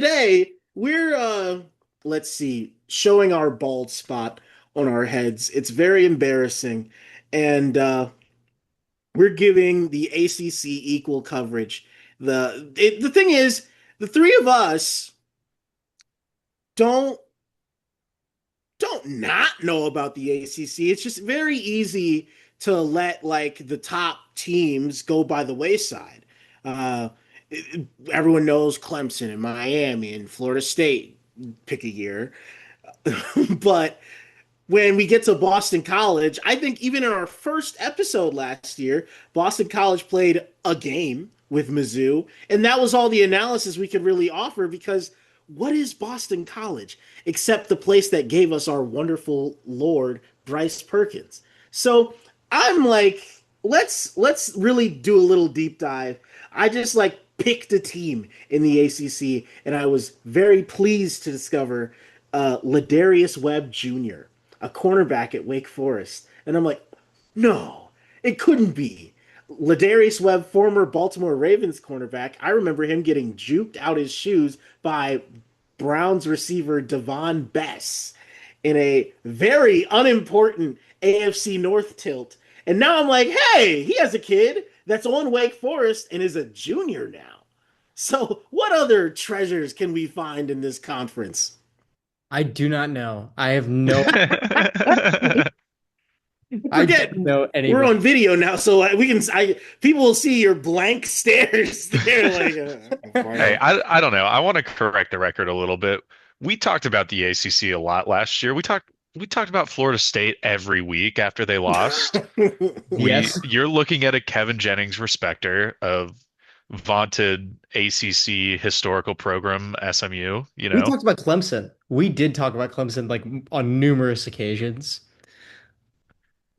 today we're let's see, showing our bald spot on our heads. It's very embarrassing. And we're giving the ACC equal coverage. The thing is, the three of us don't don't not know about the ACC. It's just very easy to let like the top teams go by the wayside. Uh, Everyone knows Clemson and Miami and Florida State. Pick a year, but when we get to Boston College, I think even in our first episode last year, Boston College played a game with Mizzou, and that was all the analysis we could really offer because what is Boston College except the place that gave us our wonderful Lord Bryce Perkins? So I'm like, let's really do a little deep dive. I just like picked a team in the ACC, and I was very pleased to discover Ladarius Webb Jr., a cornerback at Wake Forest. And I'm like, no, it couldn't be. Ladarius Webb, former Baltimore Ravens cornerback, I remember him getting juked out his shoes by Browns receiver Devon Bess in a very unimportant AFC North tilt. And now I'm like, hey, he has a kid that's on Wake Forest and is a junior now. So, what other treasures can we find in this conference? I do not know. I have no. I Forget don't know any of we're it. on video now, so we can. I people will see your blank stares. They're like, Hey, fine. I don't know. I want to correct the record a little bit. We talked about the ACC a lot last year. We talked about Florida State every week after they lost. We Yes, You're looking at a Kevin Jennings respecter of vaunted ACC historical program SMU, you we know? talked about Clemson. We did talk about Clemson like on numerous occasions.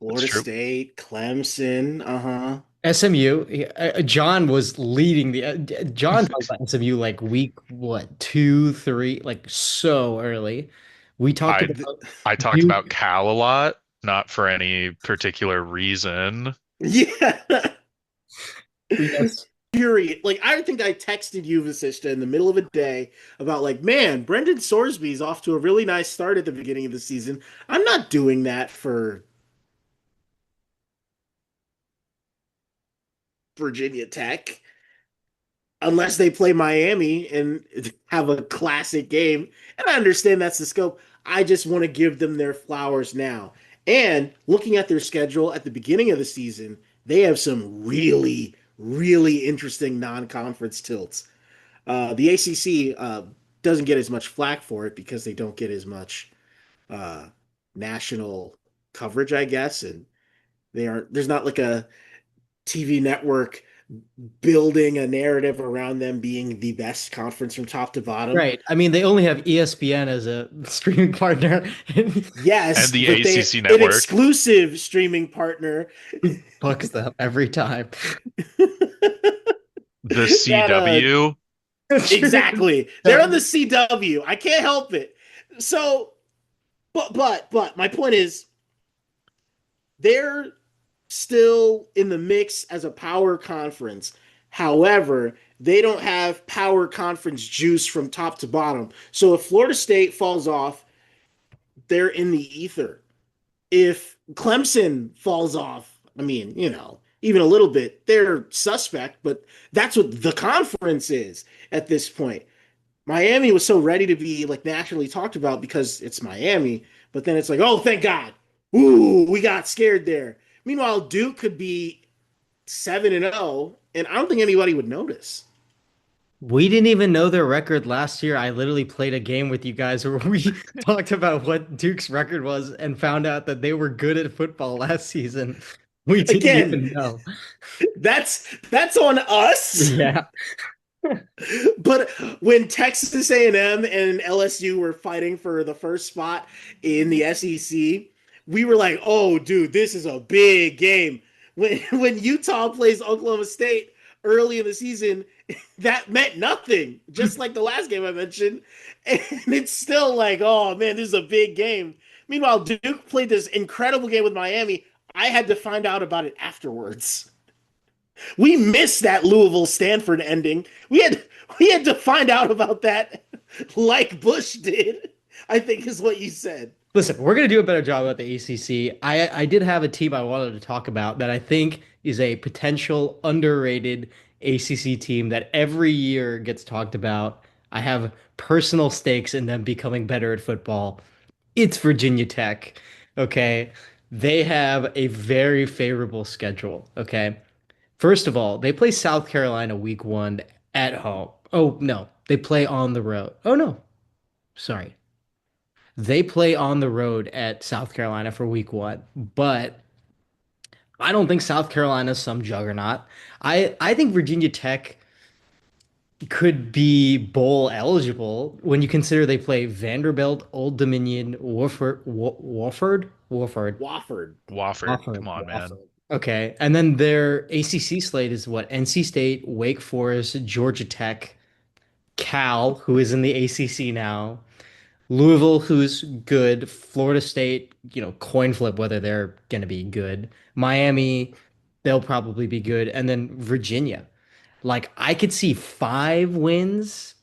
That's Florida true. State, Clemson, uh-huh. SMU. John was leading the. John talked about SMU like week what 2, 3, like so early. We talked I about I talked about Duke. Cal a lot, not for any particular reason. Yeah. Yes, Period. Like I think I texted you, Vasista, in the middle of a day about like, man, Brendan Sorsby's off to a really nice start at the beginning of the season. I'm not doing that for Virginia Tech unless they play Miami and have a classic game. And I understand that's the scope. I just want to give them their flowers now. And looking at their schedule at the beginning of the season, they have some really, really interesting non-conference tilts. The ACC doesn't get as much flack for it because they don't get as much uh, national coverage, I guess, and they aren't. There's not like a TV network building a narrative around them being the best conference from top to bottom. right. I mean, they only have ESPN as a streaming partner. And Yes, the but they ACC an network, exclusive streaming partner Bucks them every time. the that CW. exactly. They're on the CW. I can't help it. So, but my point is they're still in the mix as a power conference. However, they don't have power conference juice from top to bottom. So if Florida State falls off, they're in the ether. If Clemson falls off, I mean, even a little bit, they're suspect, but that's what the conference is at this point. Miami was so ready to be like nationally talked about because it's Miami, but then it's like, oh, thank God. Ooh, we got scared there. Meanwhile, Duke could be 7-0, and I don't think anybody would notice. We didn't even know their record last year. I literally played a game with you guys where we talked about what Duke's record was and found out that they were good at football last season. We didn't Again, even know. that's on us. Yeah. But when Texas A&M and LSU were fighting for the first spot in the SEC, we were like, "Oh, dude, this is a big game." When Utah plays Oklahoma State early in the season, that meant nothing. Just like the last game I mentioned, and it's still like, "Oh man, this is a big game." Meanwhile, Duke played this incredible game with Miami. I had to find out about it afterwards. We missed that Louisville Stanford ending. We had to find out about that like Bush did, I think is what you said. Listen, we're gonna do a better job about the ACC. I did have a team I wanted to talk about that I think is a potential underrated ACC team that every year gets talked about. I have personal stakes in them becoming better at football. It's Virginia Tech. Okay. They have a very favorable schedule. Okay. First of all, they play South Carolina week one at home. Oh, no. They play on the road. Oh, no. Sorry. They play on the road at South Carolina for week one, but I don't think South Carolina's some juggernaut. I think Virginia Tech could be bowl eligible when you consider they play Vanderbilt, Old Dominion, Wofford, Wofford. Wofford, Wofford. come on, man. Wofford. Okay, and then their ACC slate is what? NC State, Wake Forest, Georgia Tech, Cal, who is in the ACC now, Louisville, who's good, Florida State, coin flip whether they're going to be good. Miami, they'll probably be good, and then Virginia. Like I could see 5 wins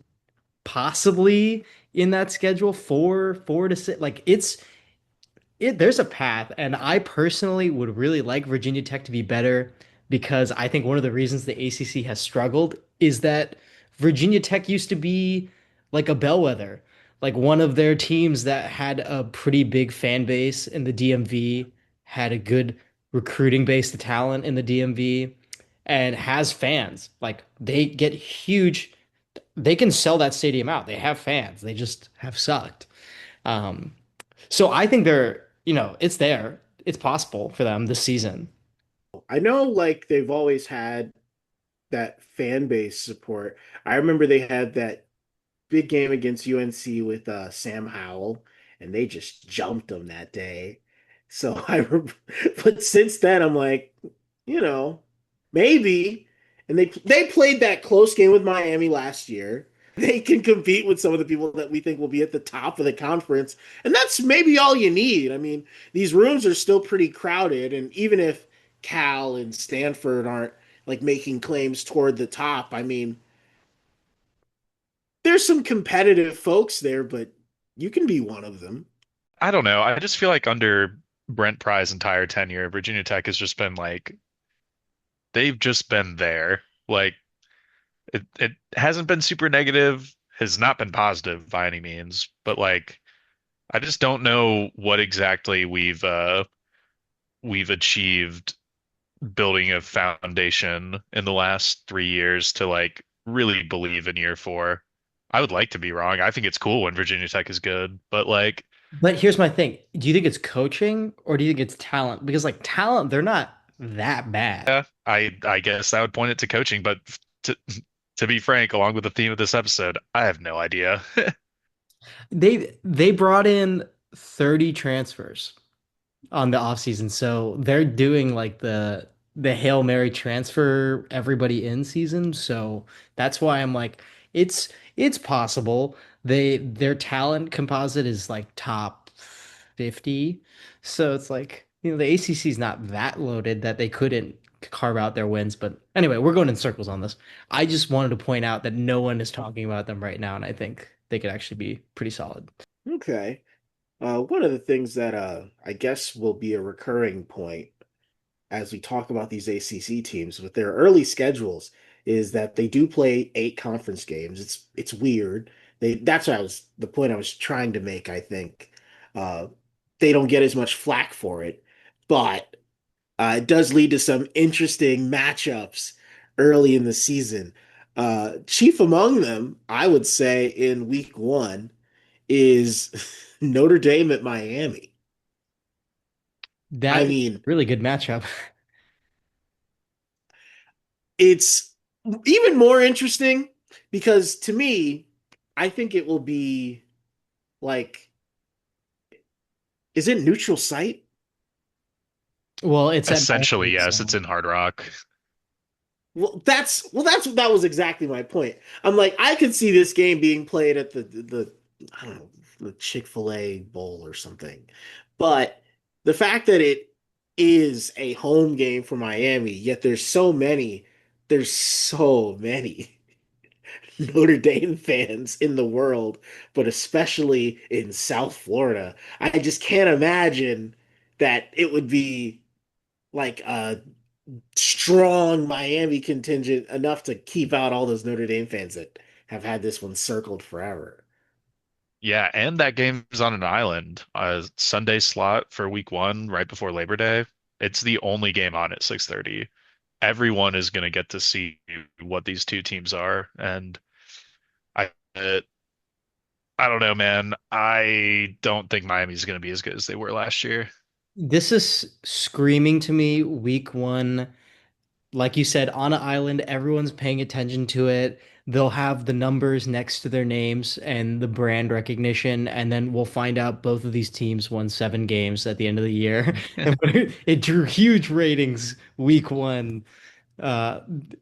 possibly in that schedule, four to six. Like there's a path, and I personally would really like Virginia Tech to be better because I think one of the reasons the ACC has struggled is that Virginia Tech used to be like a bellwether, like one of their teams that had a pretty big fan base in the DMV, had a good recruiting base of talent in the DMV, and has fans. Like they get huge, they can sell that stadium out. They have fans. They just have sucked. Um, so I think it's there. It's possible for them this season. I know like they've always had that fan base support. I remember they had that big game against UNC with Sam Howell, and they just jumped them that day. So but since then I'm like, you know, maybe. And they played that close game with Miami last year. They can compete with some of the people that we think will be at the top of the conference, and that's maybe all you need. I mean, these rooms are still pretty crowded, and even if Cal and Stanford aren't like making claims toward the top, I mean, there's some competitive folks there, but you can be one of them. I don't know. I just feel like under Brent Pry's entire tenure, Virginia Tech has just been like they've just been there. Like it hasn't been super negative, has not been positive by any means, but like I just don't know what exactly we've achieved building a foundation in the last 3 years to like really believe in year four. I would like to be wrong. I think it's cool when Virginia Tech is good, but like, But here's my thing. Do you think it's coaching or do you think it's talent? Because like talent, they're not that bad. yeah, I guess I would point it to coaching, but to to be frank, along with the theme of this episode, I have no idea. They brought in 30 transfers on the offseason. So they're doing like the Hail Mary transfer everybody in season. So that's why I'm like, it's possible. Their talent composite is like top 50. So it's like, the ACC is not that loaded that they couldn't carve out their wins. But anyway, we're going in circles on this. I just wanted to point out that no one is talking about them right now, and I think they could actually be pretty solid. Okay. One of the things that I guess will be a recurring point as we talk about these ACC teams with their early schedules is that they do play 8 conference games. It's weird. That's what I was the point I was trying to make, I think. Uh, they don't get as much flack for it, but it does lead to some interesting matchups early in the season. Chief among them, I would say, in week one is Notre Dame at Miami. I That is a mean, really good matchup. it's even more interesting because to me, I think it will be like, is it neutral site? Well, it's at Essentially, Miami, yes, it's so in Hard Rock. That was exactly my point. I'm like, I could see this game being played at the I don't know, the Chick-fil-A Bowl or something. But the fact that it is a home game for Miami, yet there's so many Notre Dame fans in the world, but especially in South Florida. I just can't imagine that it would be like a strong Miami contingent enough to keep out all those Notre Dame fans that have had this one circled forever. Yeah, and that game's on an island, a Sunday slot for week one, right before Labor Day. It's the only game on at 6:30. Everyone is going to get to see what these two teams are, and I, I don't know, man. I don't think Miami's going to be as good as they were last year. This is screaming to me week one. Like you said, on an island, everyone's paying attention to it. They'll have the numbers next to their names and the brand recognition, and then we'll find out both of these teams won 7 games at the end of the year. It drew huge ratings week one. Uh,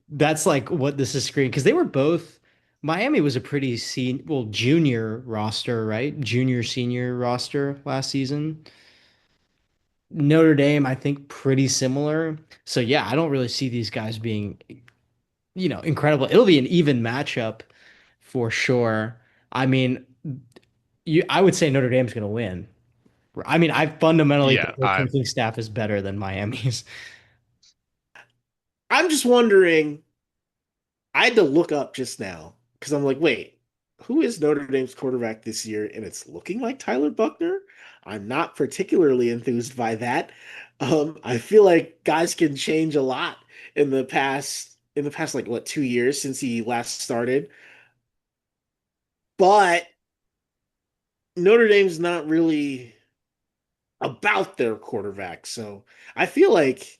that's like what this is screaming because they were both. Miami was a pretty junior roster, right? Junior senior roster last season. Notre Dame, I think, pretty similar. So yeah, I don't really see these guys being, incredible. It'll be an even matchup for sure. I mean, I would say Notre Dame's going to win. I mean, I fundamentally Yeah, think their coaching staff is better than Miami's. I'm just wondering, I had to look up just now because I'm like, wait, who is Notre Dame's quarterback this year? And it's looking like Tyler Buckner. I'm not particularly enthused by that. I feel like guys can change a lot in the past like what 2 years since he last started. But Notre Dame's not really about their quarterback. So I feel like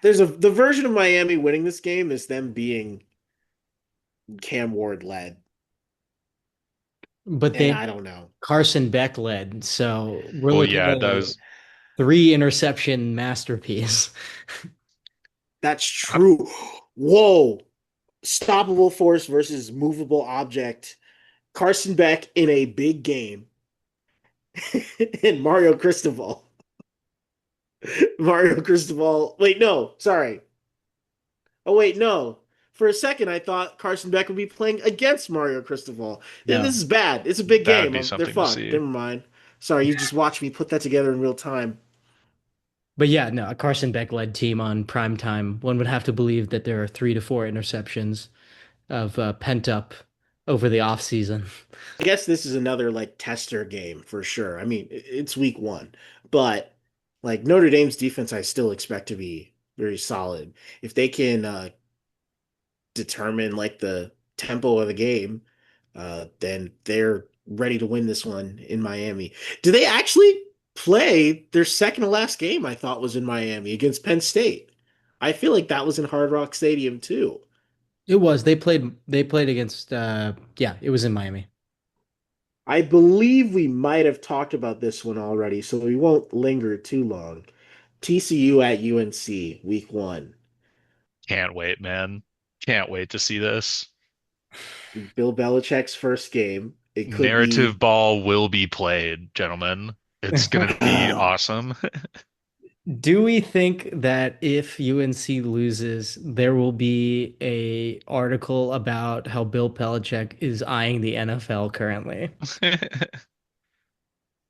the version of Miami winning this game is them being Cam Ward led. But And they I don't know. Carson Beck led, so we're well, looking yeah, at that a was. 3 interception masterpiece. That's true. Whoa. Stoppable force versus movable object. Carson Beck in a big game. And Mario Cristobal. Mario Cristobal. Wait, no. Sorry. Oh, wait, no. For a second, I thought Carson Beck would be playing against Mario Cristobal. Then No. this is bad. It's a big That would game. be They're something to fucked. see. Never mind. Sorry, you just watched me put that together in real time. But yeah, no, a Carson Beck led team on prime time. One would have to believe that there are 3 to 4 interceptions of pent up over the off season. I guess this is another like tester game for sure. I mean, it's week one, but like Notre Dame's defense, I still expect to be very solid. If they can determine like the tempo of the game, then they're ready to win this one in Miami. Do they actually play their second to last game? I thought was in Miami against Penn State. I feel like that was in Hard Rock Stadium too. It was. They played against yeah, it was in Miami. I believe we might have talked about this one already, so we won't linger too long. TCU at UNC, week one. Can't wait, man. Can't wait to see this. Bill Belichick's first game. It could Narrative be. ball will be played, gentlemen. It's gonna be awesome. Do we think that if UNC loses, there will be a article about how Bill Belichick is eyeing the NFL currently?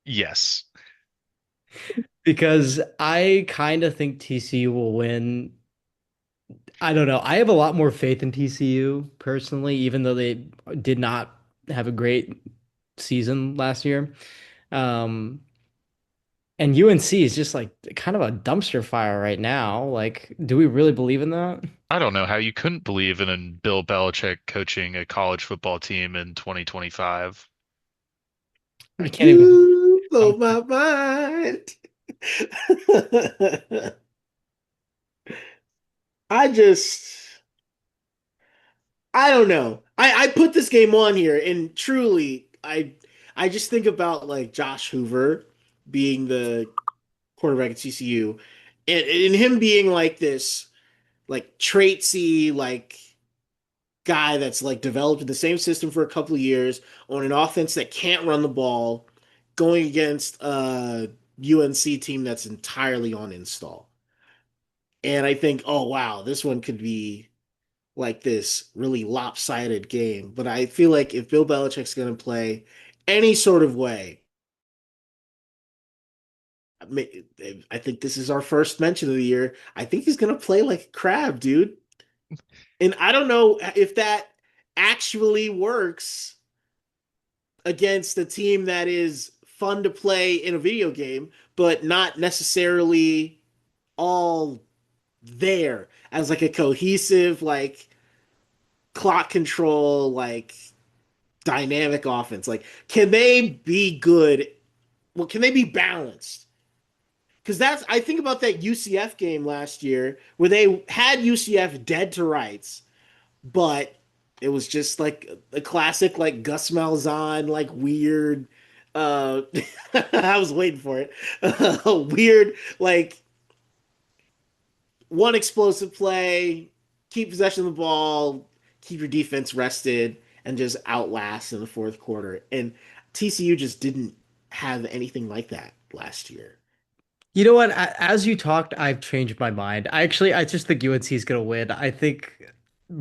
Yes. Because I kind of think TCU will win. I don't know. I have a lot more faith in TCU personally, even though they did not have a great season last year. Um, and UNC is just like kind of a dumpster fire right now. Like, do we really believe in that? I don't know how you couldn't believe in Bill Belichick coaching a college football team in 2025. I can't even. You Um, blow my mind. I just. I don't know. I put this game on here and truly I just think about like Josh Hoover being the quarterback at TCU and him being like this like traitsy like guy that's like developed in the same system for a couple of years on an offense that can't run the ball going against a UNC team that's entirely on install. And I think, oh wow, this one could be like this really lopsided game. But I feel like if Bill Belichick's going to play any sort of way, I think this is our first mention of the year. I think he's going to play like a crab, dude. And I don't know if that actually works against a team that is fun to play in a video game, but not necessarily all there as like a cohesive, like clock control, like dynamic offense. Like, can they be good? Well, can they be balanced? Because that's I think about that UCF game last year where they had UCF dead to rights, but it was just like a classic like Gus Malzahn like weird uh I was waiting for it. Weird like one explosive play, keep possession of the ball, keep your defense rested, and just outlast in the fourth quarter. And TCU just didn't have anything like that last year. You know what? As you talked, I've changed my mind. I just think UNC is gonna win. I think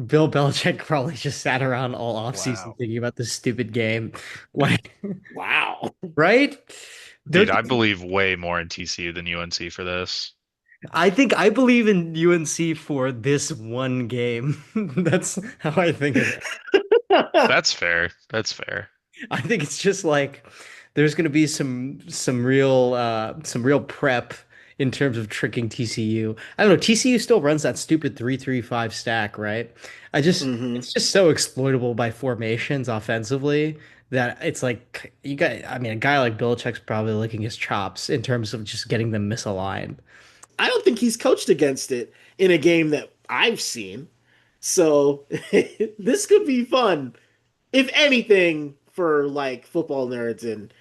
Bill Belichick probably just sat around all offseason Wow. thinking about this stupid game. Like, Wow. right? Dude, Don't I you- believe way more in TCU than UNC for this. I think I believe in UNC for this one game. That's how I think of it. That's fair. That's fair. I think it's just like there's going to be some real prep in terms of tricking TCU. I don't know. TCU still runs that stupid 3-3-5 stack, right? hmm It's just so exploitable by formations offensively that it's like you got I mean a guy like Belichick's probably licking his chops in terms of just getting them misaligned. I don't think he's coached against it in a game that I've seen. So this could be fun, if anything, for like football nerds. And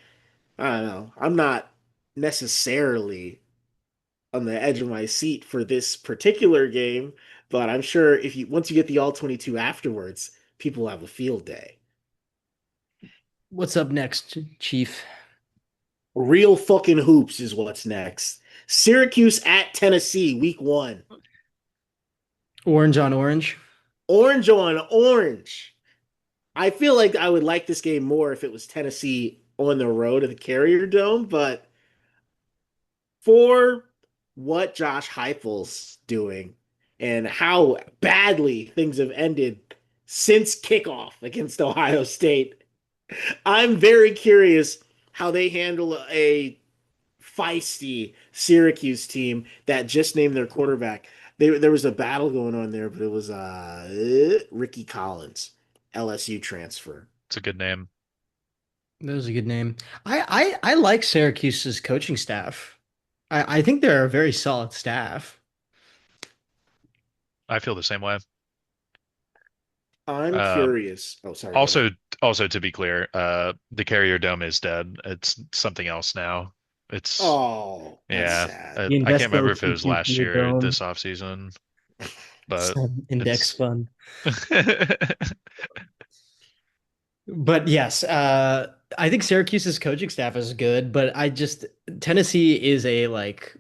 I don't know. I'm not necessarily on the edge of my seat for this particular game, but I'm sure if you once you get the all 22 afterwards, people have a field day. What's up next, Chief? Real fucking hoops is what's next. Syracuse at Tennessee, week 1. Orange on orange. Orange on orange. I feel like I would like this game more if it was Tennessee on the road at the Carrier Dome, but for what Josh Heupel's doing and how badly things have ended since kickoff against Ohio State, I'm very curious how they handle a feisty Syracuse team that just named their quarterback. There was a battle going on there, but it was Ricky Collins, LSU transfer. It's a good name. That was a good name. I like Syracuse's coaching staff. I think they're a very solid staff. I feel the same way. I'm Um, curious. Oh, sorry, go ahead. also, also to be clear, the Carrier Dome is dead. It's something else now. It's Oh, that's yeah. sad. The I can't remember if it Invesco was last Carrier year or Dome, this offseason, but some index it's fund. But yes, I think Syracuse's coaching staff is good, but I just Tennessee is a like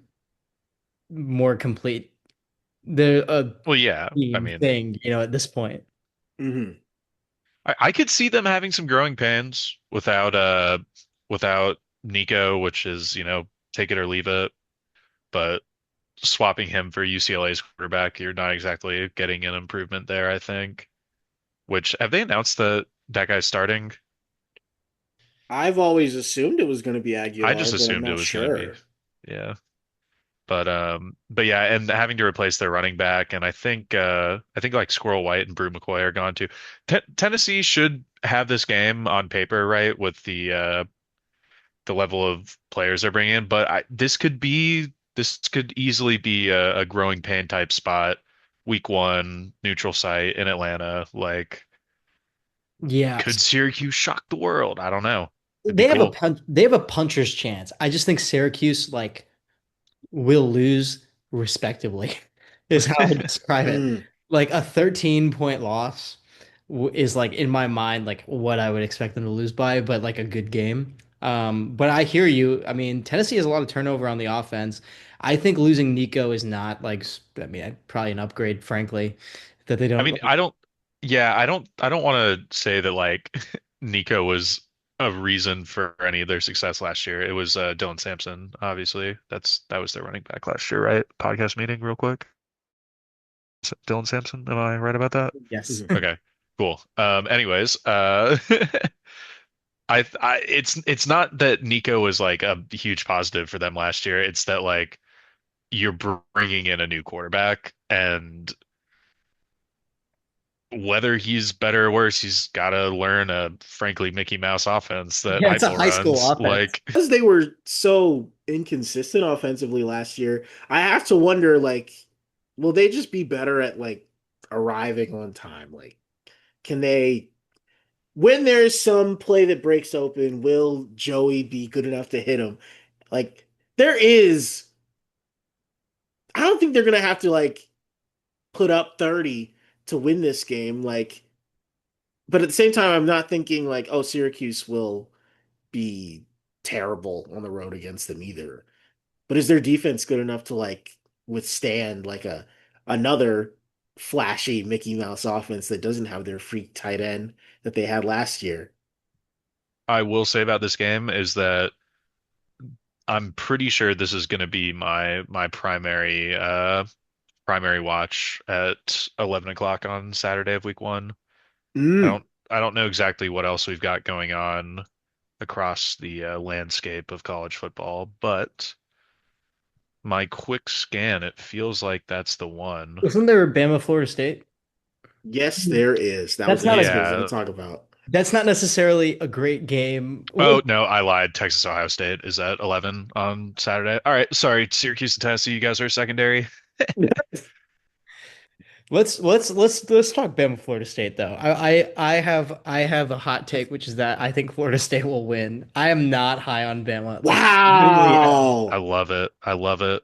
more complete the well, yeah. I team mean, thing, at this point. hmm I could see them having some growing pains without Nico, which is, take it or leave it. But swapping him for UCLA's quarterback, you're not exactly getting an improvement there, I think. Which have they announced that that guy's starting? I've always assumed it was going to be I Aguilar, just but I'm assumed it not was gonna be, sure. yeah. But yeah, and having to replace their running back, and I think like Squirrel White and Brew McCoy are gone too. Tennessee should have this game on paper, right, with the level of players they're bringing in. But this could easily be a growing pain type spot. Week 1, neutral site in Atlanta. Like, Yeah, could Syracuse shock the world? I don't know. It'd be cool. they have a puncher's chance. I just think Syracuse will lose respectively, is how I describe it. Mm. Like a 13-point loss is like in my mind like what I would expect them to lose by, but like a good game. But I hear you. I mean, Tennessee has a lot of turnover on the offense. I think losing Nico is not like, I mean, probably an upgrade, frankly. that they I don't mean, like. I don't want to say that like Nico was a reason for any of their success last year. It was Dylan Sampson, obviously. That was their running back last year, right? Podcast meeting real quick. Dylan Sampson, am I right about that? Yes. Mhm. Okay, cool. Anyways, it's not that Nico was like a huge positive for them last year. It's that like you're bringing in a new quarterback, and whether he's better or worse, he's got to learn a frankly Mickey Mouse offense that Yeah, it's a Heupel high school runs. offense. Because they were so inconsistent offensively last year, I have to wonder, like, will they just be better at like arriving on time? Like, can they, when there's some play that breaks open, will Joey be good enough to hit him? Like, there is, I don't think they're gonna have to like put up 30 to win this game. Like, but at the same time, I'm not thinking like, oh, Syracuse will be terrible on the road against them either. But is their defense good enough to like withstand like a another flashy Mickey Mouse offense that doesn't have their freak tight end that they had last year? I will say about this game is that I'm pretty sure this is going to be my primary watch at 11 o'clock on Saturday of week one. Mm. I don't know exactly what else we've got going on across the landscape of college football, but my quick scan, it feels like that's the one. Wasn't there Bama Florida State? Yes, there is. That was That's the not next a game I was going to Yeah. talk about. that's not necessarily a great game. Oh, no, I lied. Texas Ohio State is at 11 on Saturday. All right, sorry, Syracuse and Tennessee, you guys are secondary. Let's talk Bama Florida State though. I have a hot take, which is that I think Florida State will win. I am not high on Bama, like literally at all. I Wow. love it. I love it.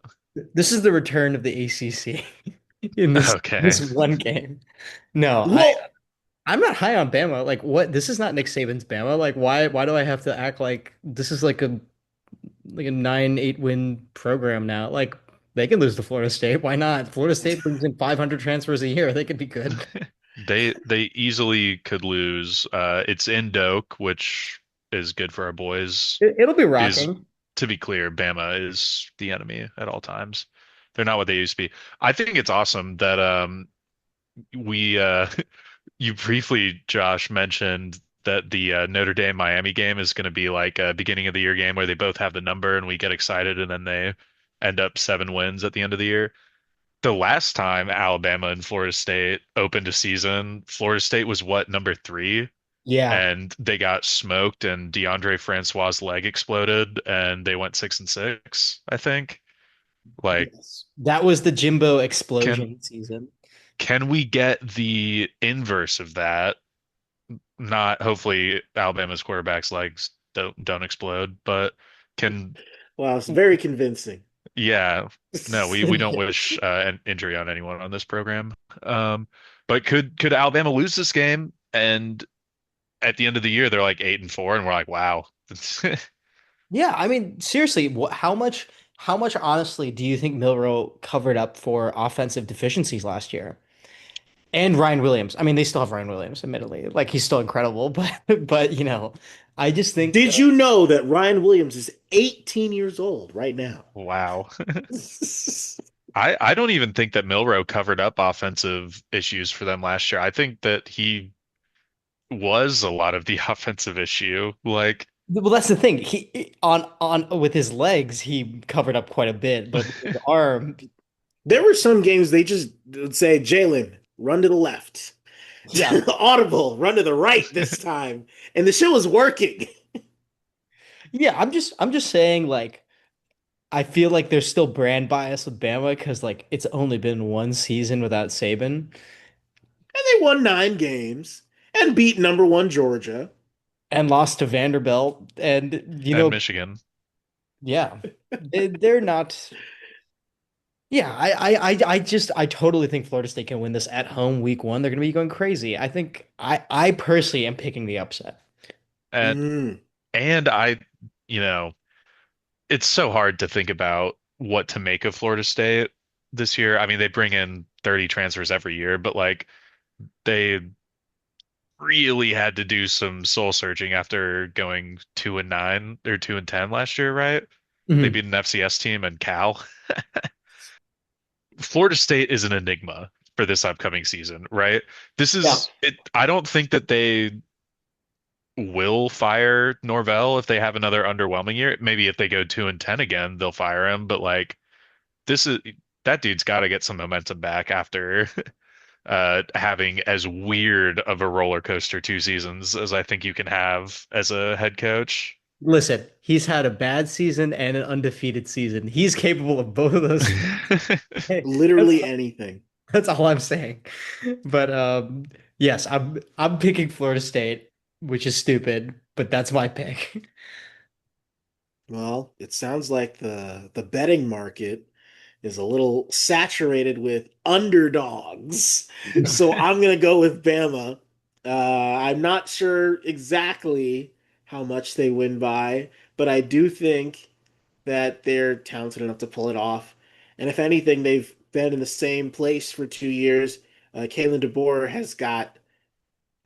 This is the return of the ACC in this Okay. one game. No, Well, I'm not high on Bama. Like what? This is not Nick Saban's Bama. Like why do I have to act like this is like a 9-8 win program now? Like they can lose to Florida State. Why not? Florida State brings in 500 transfers a year. They could be good. They easily could lose. It's in Doak, which is good for our boys. It'll be Is rocking. to be clear, Bama is the enemy at all times. They're not what they used to be. I think it's awesome that we you briefly, Josh, mentioned that the Notre Dame Miami game is going to be like a beginning of the year game where they both have the number and we get excited and then they end up 7 wins at the end of the year. The last time Alabama and Florida State opened a season, Florida State was what, number three? Yeah. And they got smoked and DeAndre Francois' leg exploded and they went 6-6, I think. Like, Yes. That was the Jimbo can explosion season. can we get the inverse of that? Not hopefully Alabama's quarterback's legs don't explode, but can wow, it's very convincing. yeah, no, we don't wish an injury on anyone on this program. Um, but could Alabama lose this game and at the end of the year they're like 8-4 and we're like, wow. Yeah, I mean, seriously, how much honestly do you think Milroe covered up for offensive deficiencies last year? And Ryan Williams. I mean, they still have Ryan Williams, admittedly. Like he's still incredible, but I just think Did you know that Ryan Williams is 18 years old right now? Wow. I don't even think that Milroe covered up offensive issues for them last year. I think that he was a lot of the offensive issue. Like, well, that's the thing. He on with his legs, he covered up quite a bit, but with his arm, There were some games they just would say, Jalen, run to the left. yeah. Audible, run to the right this time. And the shit was working. Yeah, I'm just saying like I feel like there's still brand bias with Bama because like it's only been one season without Saban And they won 9 games and beat number one Georgia. and lost to Vanderbilt and and Michigan. yeah. They're not. Yeah, I totally think Florida State can win this at home week one. They're gonna be going crazy. I personally am picking the upset. And Mm. and you know, it's so hard to think about what to make of Florida State this year. I mean, they bring in 30 transfers every year, but like they really had to do some soul searching after going 2-9 or 2-10 last year, right? They Mhm. beat an FCS team and Cal. Florida State is an enigma for this upcoming season, right? This Yeah. is it. I don't think that they will fire Norvell if they have another underwhelming year. Maybe if they go 2-10 again, they'll fire him. But like this is that dude's got to get some momentum back after having as weird of a roller coaster 2 seasons as I think you can have as a head coach. Listen, he's had a bad season and an undefeated season. He's capable of both of those things. Hey, Literally anything. that's all I'm saying. But yes, I'm picking Florida State, which is stupid, but that's my pick. Well, it sounds like the betting market is a little saturated with underdogs. So I'm gonna go with Bama. I'm not sure exactly how much they win by, but I do think that they're talented enough to pull it off. And if anything, they've been in the same place for 2 years. Kalen DeBoer has got.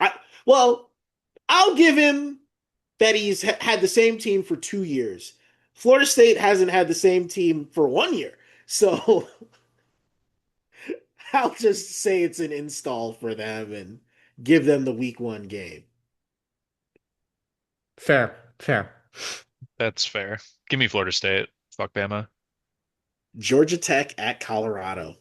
I, well, I'll give him that he's had the same team for 2 years. Florida State hasn't had the same team for 1 year. So I'll just say it's an install for them and give them the week 1 game. Fair, fair. That's fair. Give me Florida State. Fuck Bama. Georgia Tech at Colorado.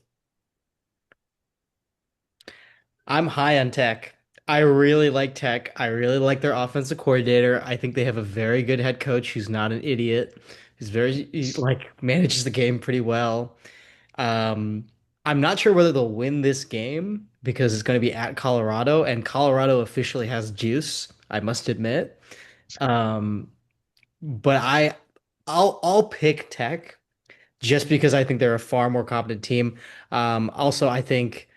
I'm high on Tech. I really like Tech. I really like their offensive coordinator. I think they have a very good head coach who's not an idiot. Like manages the game pretty well. Um, I'm not sure whether they'll win this game because it's going to be at Colorado, and Colorado officially has juice, I must admit. Um, but I'll pick Tech just because I think they're a far more competent team. Also, I think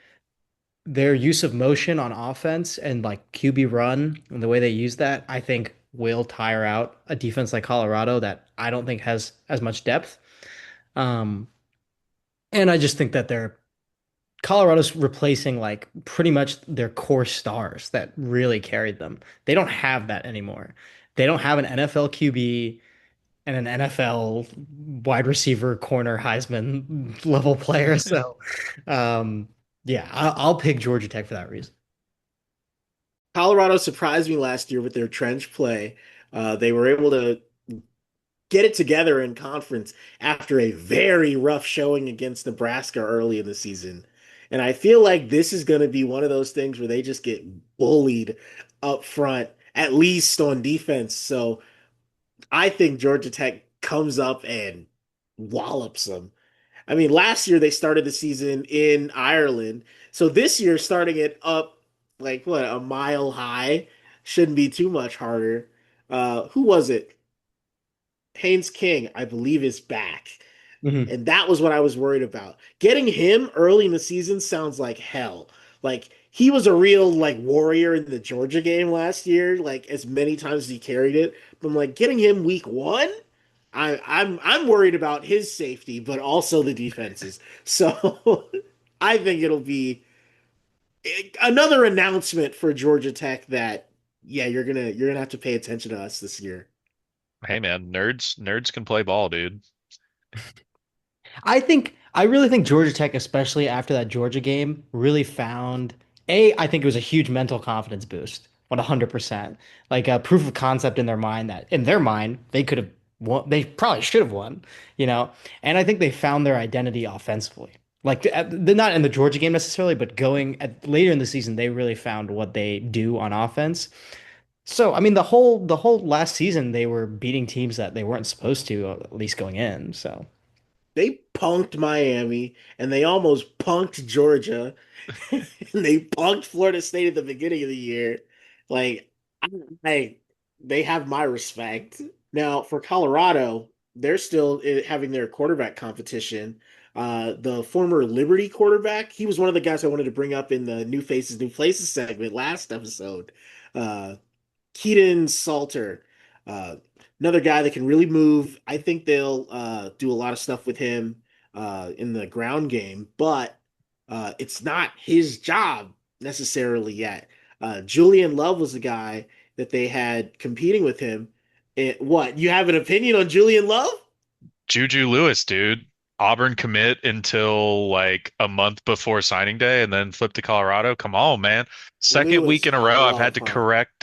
their use of motion on offense and like QB run and the way they use that, I think will tire out a defense like Colorado that I don't think has as much depth. Um, and I just think that they're Colorado's replacing like pretty much their core stars that really carried them. They don't have that anymore. They don't have an NFL QB and an NFL wide receiver, corner, Heisman level player. So, um, yeah, I'll pick Georgia Tech for that reason. Colorado surprised me last year with their trench play. They were able to get it together in conference after a very rough showing against Nebraska early in the season. And I feel like this is going to be one of those things where they just get bullied up front, at least on defense. So I think Georgia Tech comes up and wallops them. I mean, last year they started the season in Ireland. So this year, starting it up like what, a mile high shouldn't be too much harder. Who was it? Haynes King, I believe, is back. Mhm. And that was what I was worried about. Getting him early in the season sounds like hell. Like he was a real like warrior in the Georgia game last year, like as many times as he carried it. But I'm like getting him week 1. I'm worried about his safety, but also the defenses. So I think it'll be another announcement for Georgia Tech that yeah, you're gonna have to pay attention to us this year. Hey man, nerds can play ball, dude. I really think Georgia Tech, especially after that Georgia game, really found I think it was a huge mental confidence boost. 100%. Like a proof of concept in their mind that in their mind they could have won, they probably should have won, you know. And I think they found their identity offensively. Like they're not in the Georgia game necessarily, but going later in the season, they really found what they do on offense. So, I mean, the whole last season they were beating teams that they weren't supposed to, at least going in. So. They punked Miami and they almost punked Georgia and they punked Florida State at the beginning of the year. Like, I, they have my respect. Now, for Colorado, they're still having their quarterback competition. The former Liberty quarterback, he was one of the guys I wanted to bring up in the New Faces, New Places segment last episode. Uh, Keaton Salter, uh, another guy that can really move. I think they'll do a lot of stuff with him in the ground game, but It's not his job necessarily yet. Julian Love was the guy that they had competing with him. What, you have an opinion on Julian Love? Juju Lewis, dude. Auburn commit until like a month before signing day and then flip to Colorado. Come on, man. Second week Lewis in a row, I've had Love, to huh? correct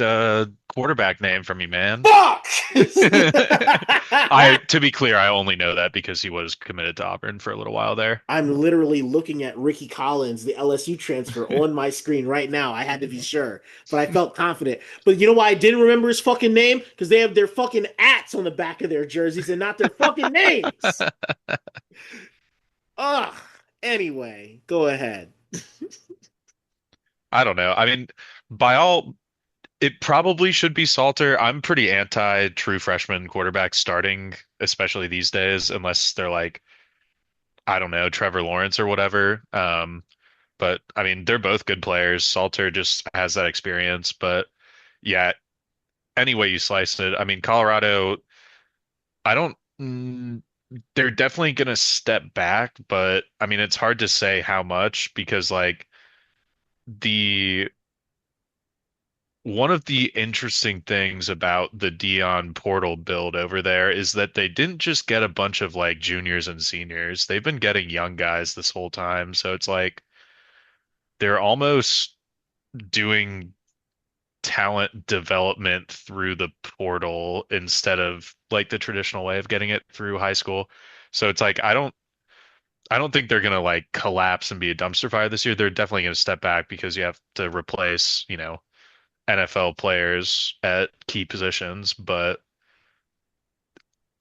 quarterback name from you, man. Fuck! To be clear, I only know that because he was committed to Auburn for a little while there. I'm literally looking at Ricky Collins, the LSU transfer, on my screen right now. I had to be sure, but I felt confident. But you know why I didn't remember his fucking name? Because they have their fucking ats on the back of their jerseys and not their fucking names. Ugh. Anyway, go ahead. I don't know. I mean, by all, it probably should be Salter. I'm pretty anti true freshman quarterback starting, especially these days, unless they're like, I don't know, Trevor Lawrence or whatever. But I mean, they're both good players. Salter just has that experience. But yeah, any way you slice it, I mean, Colorado, I don't, they're definitely going to step back, but I mean, it's hard to say how much because like the one of the interesting things about the Dion Portal build over there is that they didn't just get a bunch of like juniors and seniors. They've been getting young guys this whole time. So it's like they're almost doing talent development through the portal instead of like the traditional way of getting it through high school. So it's like I don't think they're gonna like collapse and be a dumpster fire this year. They're definitely gonna step back because you have to replace, NFL players at key positions, but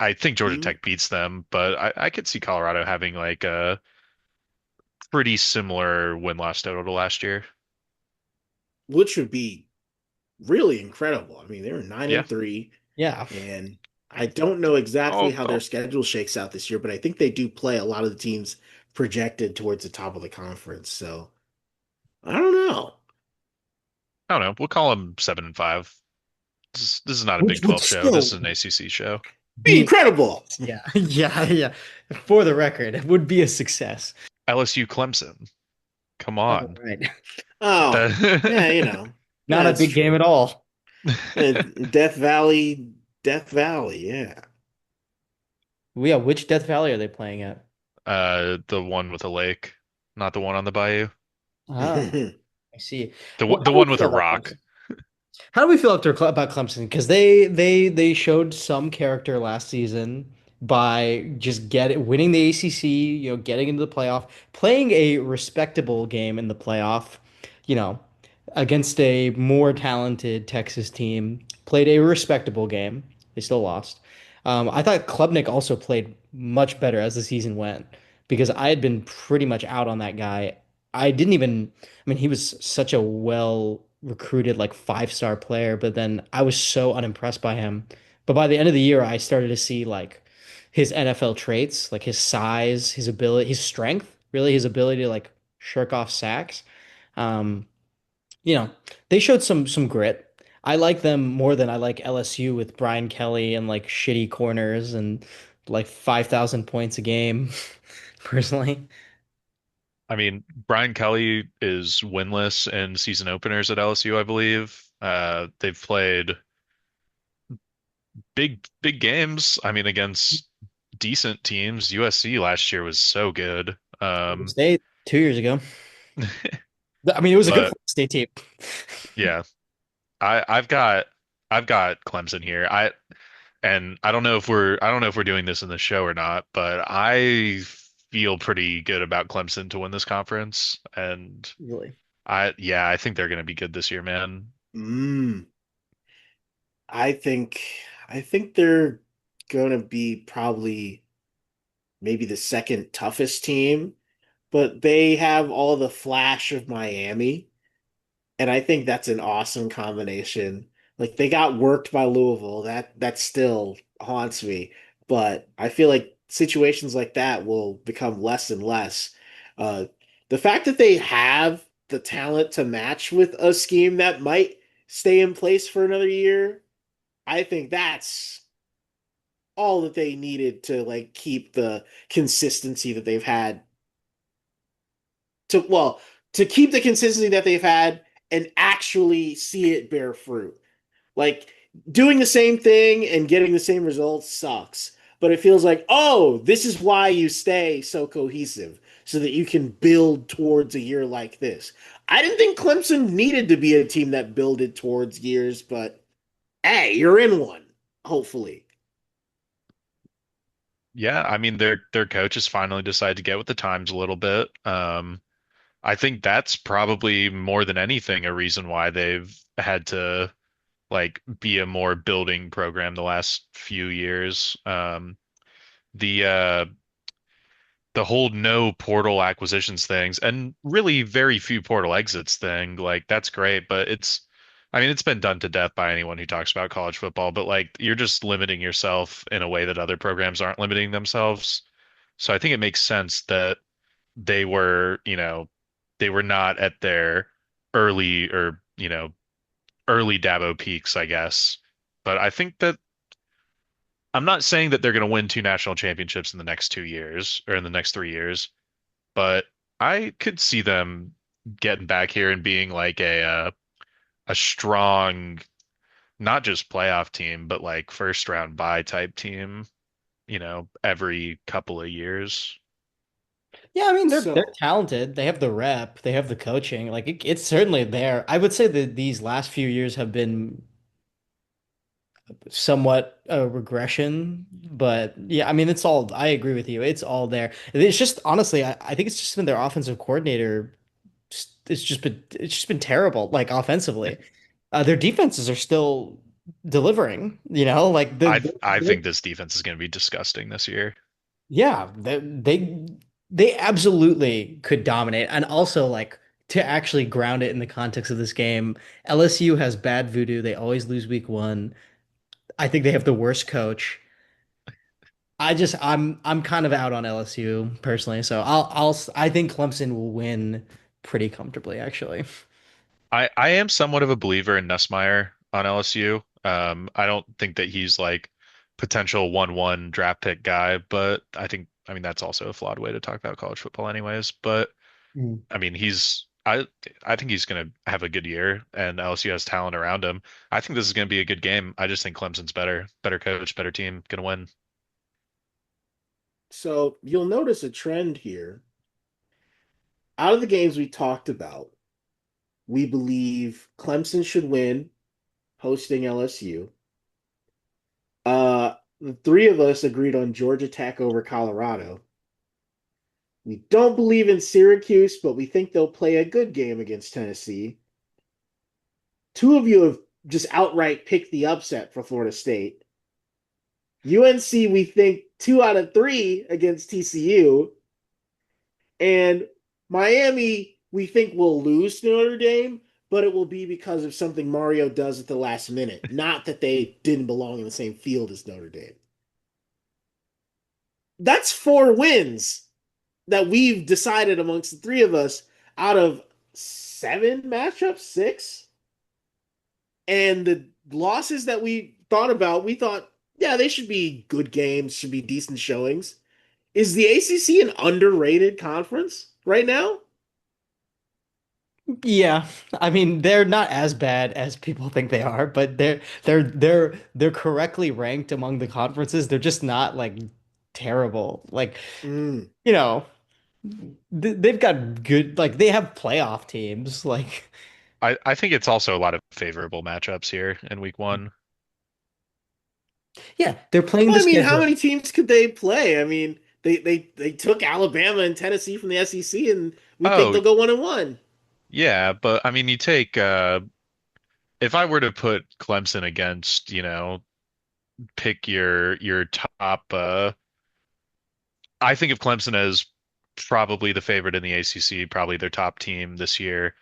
I think Georgia Mm, Tech beats them, but I could see Colorado having like a pretty similar win-loss total to last year. which would be really incredible. I mean, they were nine Yeah. and three, Yeah. and I don't know exactly Oh, how their oh, schedule shakes out this year, but I think they do play a lot of the teams projected towards the top of the conference. So I don't know. I don't know. We'll call them 7-5. This is not a Which Big would 12 show. This is still an ACC show. Be be, incredible. yeah, yeah, yeah. For the record, it would be a success. LSU Clemson. Come All on. right. Oh, yeah, That Not a that's big game true. at all. Death Valley, Death Valley, yeah. Well, yeah, which Death Valley are they playing at? the one with a lake, not the one on the bayou. Ah, I see. The Well, one- the how do one we with feel a about rock. Clemson? How do we feel about Clemson? Because they showed some character last season by just winning the ACC, getting into the playoff, playing a respectable game in the playoff, you know, against a more talented Texas team, played a respectable game. They still lost. I thought Klubnik also played much better as the season went because I had been pretty much out on that guy. I didn't even, I mean, he was such a well recruited, like five-star player, but then I was so unimpressed by him. But by the end of the year, I started to see like his NFL traits, like his size, his ability, his strength, really his ability to like shirk off sacks. Um, you know, they showed some grit. I like them more than I like LSU with Brian Kelly and like shitty corners and like 5,000 points a game, personally. I mean, Brian Kelly is winless in season openers at LSU, I believe. They've played big games. I mean, against decent teams. USC last year was so good. Florida State 2 years ago. I mean, it was a good But Florida State team. yeah, I've got Clemson here. I don't know if we're doing this in the show or not, but I feel pretty good about Clemson to win this conference. And Really. I think they're going to be good this year, man. Mm, I think I think they're gonna be probably maybe the second toughest team, but they have all the flash of Miami. And I think that's an awesome combination. Like they got worked by Louisville. That still haunts me. But I feel like situations like that will become less and less. Uh, the fact that they have the talent to match with a scheme that might stay in place for another year, I think that's all that they needed to like keep the consistency that they've had to keep the consistency that they've had and actually see it bear fruit. Like doing the same thing and getting the same results sucks. But it feels like, oh, this is why you stay so cohesive, so that you can build towards a year like this. I didn't think Clemson needed to be a team that builded towards years, but hey, you're in one, hopefully. Yeah, I mean their coach has finally decided to get with the times a little bit. I think that's probably more than anything a reason why they've had to like be a more building program the last few years. The the whole no portal acquisitions things and really very few portal exits thing, like that's great, but I mean it's been done to death by anyone who talks about college football, but like you're just limiting yourself in a way that other programs aren't limiting themselves. So I think it makes sense that they were, they were not at their early or, early Dabo peaks, I guess. But I think that I'm not saying that they're going to win two national championships in the next 2 years or in the next 3 years, but I could see them getting back here and being like a strong, not just playoff team, but like first round bye type team, every couple of years. Yeah, I mean they're So, talented. They have the rep, they have the coaching. Like it's certainly there. I would say that these last few years have been somewhat a regression, but yeah, I mean it's all. I agree with you. It's all there. It's just honestly, I think it's just been their offensive coordinator. It's just been terrible. Like offensively, their defenses are still delivering. Like I think this defense is going to be disgusting this year. yeah, they absolutely could dominate. And also like to actually ground it in the context of this game, LSU has bad voodoo. They always lose week one. I think they have the worst coach. I'm kind of out on LSU personally, so I think Clemson will win pretty comfortably actually. I am somewhat of a believer in Nussmeier on LSU. I don't think that he's like potential 1-1 draft pick guy, but I mean that's also a flawed way to talk about college football anyways. But Mm. I mean I think he's gonna have a good year and LSU has talent around him. I think this is gonna be a good game. I just think Clemson's better coach, better team, gonna win. so you'll notice a trend here. Out of the games we talked about, we believe Clemson should win hosting LSU. The three of us agreed on Georgia Tech over Colorado. We don't believe in Syracuse, but we think they'll play a good game against Tennessee. Two of you have just outright picked the upset for Florida State. UNC, we think 2 out of 3 against TCU. And Miami, we think will lose to Notre Dame, but it will be because of something Mario does at the last minute, not that they didn't belong in the same field as Notre Dame. That's 4 wins that we've decided amongst the three of us out of 7 matchups, 6. And the losses that we thought about, we thought, yeah, they should be good games, should be decent showings. Is the ACC an underrated conference right now? Yeah, I mean they're not as bad as people think they are, but they're correctly ranked among the conferences. They're just not like terrible. Like, Mm. you know, they've got good like they have playoff teams. Like, I think it's also a lot of favorable matchups here in week one. yeah, they're playing Well, the I mean, how schedule. many teams could they play? I mean, they took Alabama and Tennessee from the SEC, and we think Oh, they'll go 1-1. yeah, but I mean you take if I were to put Clemson against, pick your top I think of Clemson as probably the favorite in the ACC, probably their top team this year.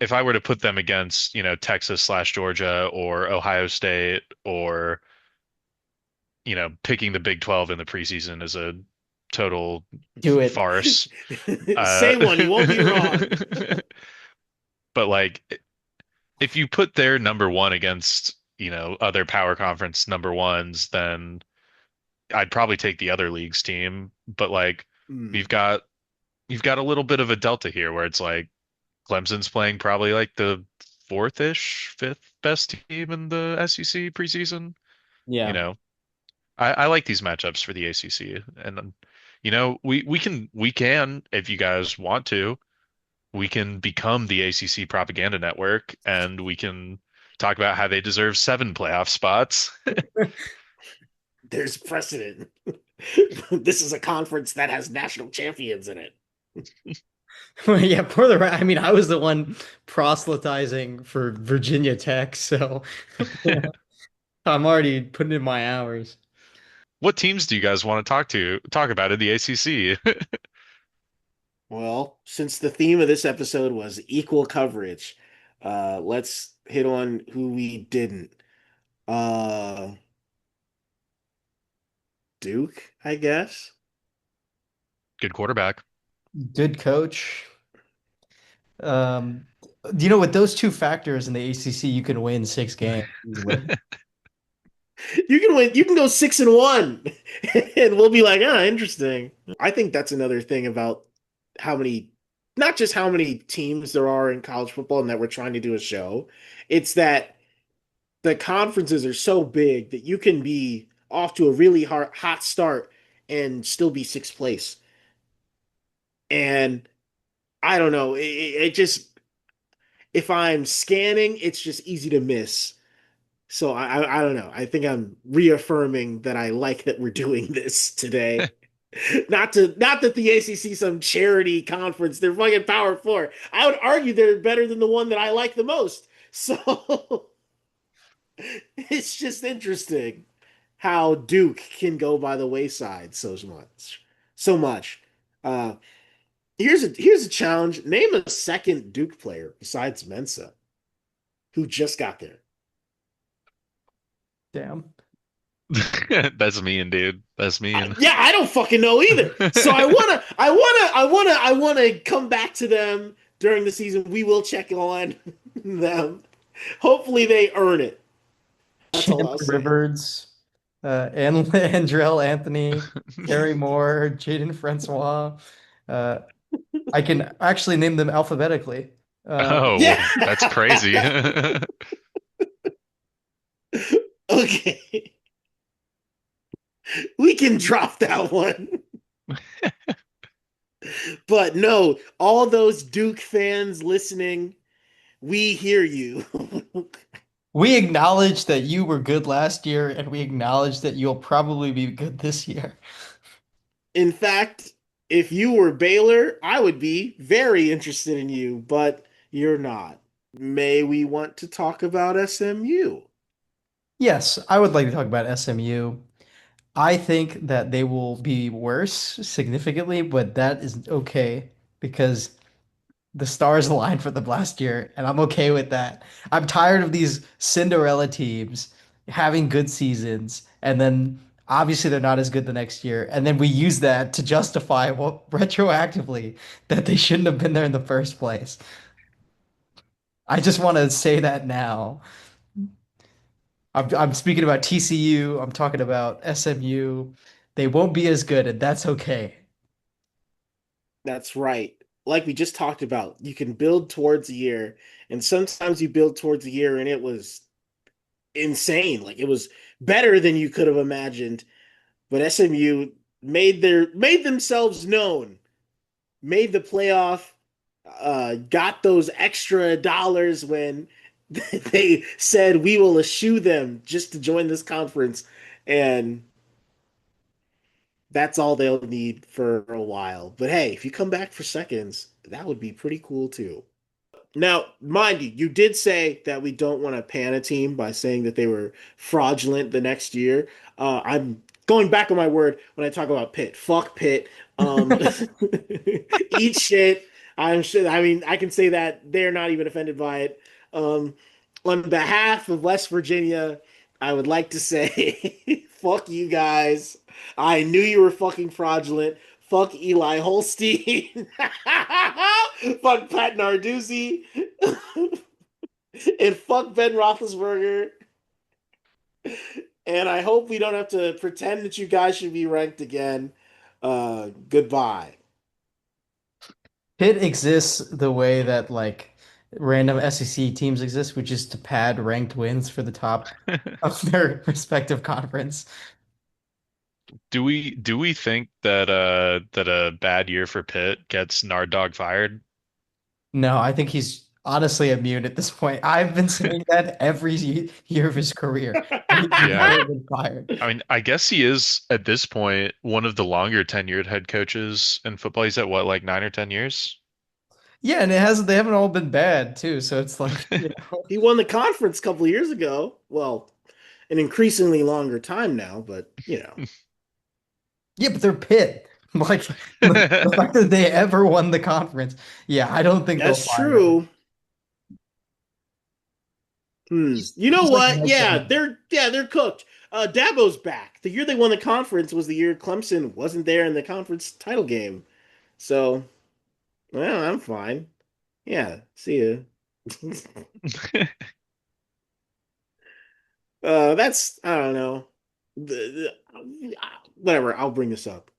If I were to put them against, Texas/Georgia or Ohio State or, picking the Big 12 in the preseason is a total Do it. farce. Uh, Say one, you won't be wrong. but like if you put their number one against, other power conference number ones, then I'd probably take the other league's team. But like Mm. we've got you've got a little bit of a delta here where it's like Clemson's playing probably like the fourth-ish, fifth best team in the SEC preseason. You Yeah. know, I like these matchups for the ACC, and we can if you guys want to, we can become the ACC propaganda network, and we can talk about how they deserve 7 playoff spots. There's precedent. This is a conference that has national champions in it. Yeah, I mean, I was the one proselytizing for Virginia Tech, so I'm already putting in my hours. What teams do you guys want to talk about in the ACC? Well, since the theme of this episode was equal coverage, let's hit on who we didn't. Uh, Duke, I guess. Good quarterback. Good coach. Um, with those two factors in the ACC, you can win 6 games easily. You can win. You can go 6-1, and we'll be like, ah, interesting. I think that's another thing about how many, not just how many teams there are in college football, and that we're trying to do a show. It's that the conferences are so big that you can be off to a really hot start and still be sixth place. And I don't know. It just if I'm scanning, it's just easy to miss. So I don't know. I think I'm reaffirming that I like that we're doing this today. Not that the ACC some charity conference. They're fucking Power Four. I would argue they're better than the one that I like the most. So it's just interesting how Duke can go by the wayside so much. So much. Uh, here's a challenge. Name a second Duke player besides Mensa who just got there. Damn. That's mean, dude. That's mean. Yeah, I don't fucking know either. So I wanna come back to them during the season. We will check on them. Hopefully they earn it. That's all Chandler I'll say. Rivers, and Andrell Anthony, Kerry Moore, Jaden Francois. Uh, I can actually name them alphabetically. Oh, Yeah. that's crazy. Okay. We can drop that one. But no, all those Duke fans listening, we hear you. We acknowledge that you were good last year, and we acknowledge that you'll probably be good this year. In fact, if you were Baylor, I would be very interested in you, but you're not. May we want to talk about SMU? Yes, I would like to talk about SMU. I think that they will be worse significantly, but that is okay because the stars aligned for them last year, and I'm okay with that. I'm tired of these Cinderella teams having good seasons, and then obviously they're not as good the next year, and then we use that to justify what retroactively that they shouldn't have been there in the first place. I just want to say that now. I'm speaking about TCU, I'm talking about SMU. They won't be as good, and that's okay. That's right. Like we just talked about, you can build towards a year, and sometimes you build towards a year and it was insane. Like it was better than you could have imagined. But SMU made themselves known, made the playoff, got those extra dollars when they said we will eschew them just to join this conference, and that's all they'll need for a while. But hey, if you come back for seconds, that would be pretty cool too. Now, mind you, you did say that we don't want to pan a team by saying that they were fraudulent the next year. I'm going back on my word when I talk about Pitt. Fuck Pitt. Um, eat shit. I'm sure. I mean, I can say that they're not even offended by it. Um, on behalf of West Virginia, I would like to say, fuck you guys. I knew you were fucking fraudulent. Fuck Eli Holstein. Fuck Pat Narduzzi. And fuck Ben Roethlisberger. And I hope we don't have to pretend that you guys should be ranked again. Goodbye. Pitt exists the way that like random SEC teams exist, which is to pad ranked wins for the top of their respective conference. Do we think that a bad year for Pitt gets Nard Dog fired? No, I think he's honestly immune at this point. I've been saying that every year of his career, and he's Yeah. never been fired. I mean, I guess he is at this point one of the longer tenured head coaches in football. He's at what, like 9 or 10 years? Yeah, and they haven't all been bad too. So it's like, you know, He won the conference a couple of years ago. Well, an increasingly longer time now, but yeah, but they're Pitt. Like the fact that they ever won the conference, yeah, I don't think they'll that's fire him. true. You know He's like what? Mike Zimmer. They're cooked. Dabo's back. The year they won the conference was the year Clemson wasn't there in the conference title game. So, well, I'm fine. Yeah, see ya. That's I don't know. Whatever. I'll bring this up.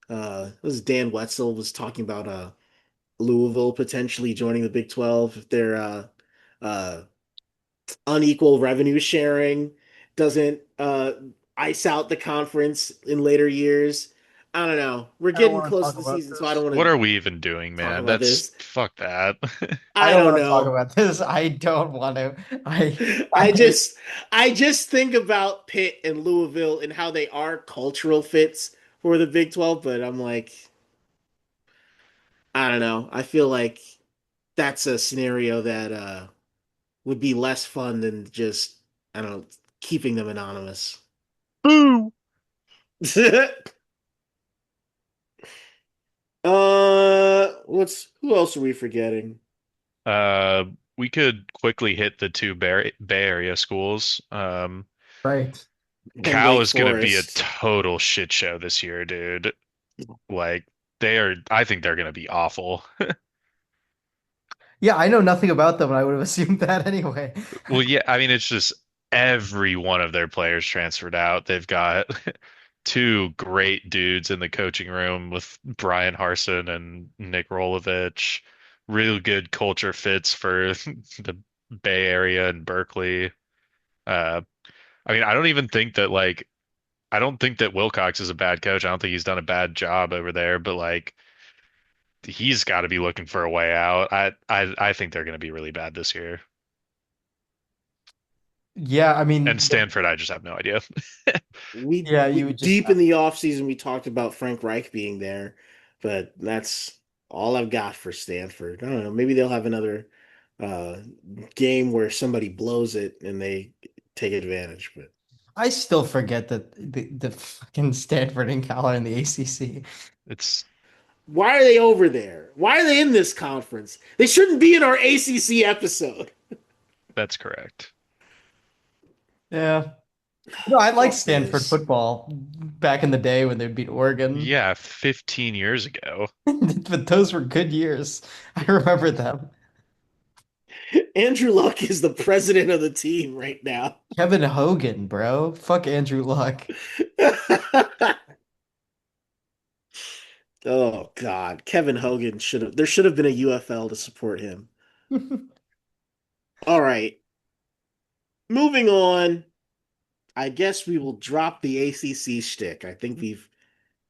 This is Dan Wetzel was talking about Louisville potentially joining the Big 12 if their uh, unequal revenue sharing doesn't ice out the conference in later years. I don't know. We're I don't getting want to close talk to the about season, so I don't this. want What to are we even doing, talk man? about That's this. fuck that. I I don't don't want to talk know. about this. I don't want to. I I just I just think about Pitt and Louisville and how they are cultural fits for the Big 12, but I'm like, I don't know. I feel like that's a scenario that would be less fun than just I don't know, keeping them anonymous. Boo! What's who else are we forgetting? Uh, we could quickly hit the two Bay Area schools. right. And Cal Wake is going to be a Forest. total shit show this year, dude. Like they are, I think they're going to be awful. Yeah, I know nothing about them, and I would have assumed that anyway. Well, yeah, I mean, it's just every one of their players transferred out. They've got two great dudes in the coaching room with Brian Harsin and Nick Rolovich. Real good culture fits for the Bay Area and Berkeley. Uh, I mean, I don't think that Wilcox is a bad coach. I don't think he's done a bad job over there, but like he's got to be looking for a way out. I think they're going to be really bad this year. Yeah, I And mean, Stanford, I just have no idea. yeah, We you would just deep in the offseason we talked about Frank Reich being there, but that's all I've got for Stanford. I don't know. Maybe they'll have another uh game where somebody blows it and they take advantage, but I still forget that the fucking Stanford and Cal are in the ACC. It's why are they over there? Why are they in this conference? They shouldn't be in our ACC episode. that's correct. Yeah. No, I like Fuck Stanford this. football back in the day when they'd beat Oregon. Yeah, 15 years ago. But those were good years. I remember them. Andrew Luck is the president of the team right now. Kevin Hogan, bro. Fuck Andrew Luck. Oh God, Kevin Hogan should have. There should have been a UFL to support him. All right, moving on. I guess we will drop the ACC shtick. I think we've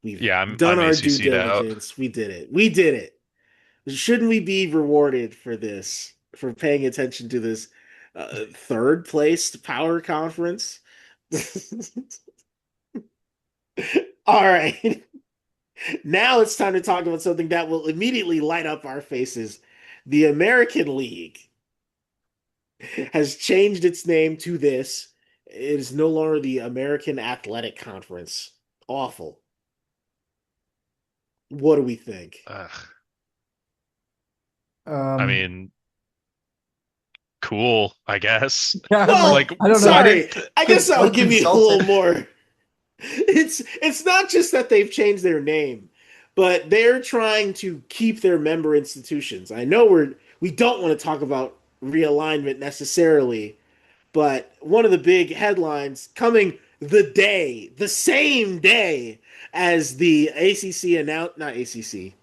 Yeah, done I'm our due ACC'd out. diligence. We did it. We did it. Shouldn't we be rewarded for this? For paying attention to this third place power conference? All right. Now it's time to talk about something that will immediately light up our faces. The American League has changed its name to this. It is no longer the American Athletic Conference. Awful. What do we think? Ugh. I Um, mean, cool, I guess. yeah, I'm like, Like, Well, I don't know. I sorry. didn't I guess I'll like give you a little consulted. more. It's not just that they've changed their name, but they're trying to keep their member institutions. I know we don't want to talk about realignment necessarily, but one of the big headlines coming the same day as the ACC announced, not ACC,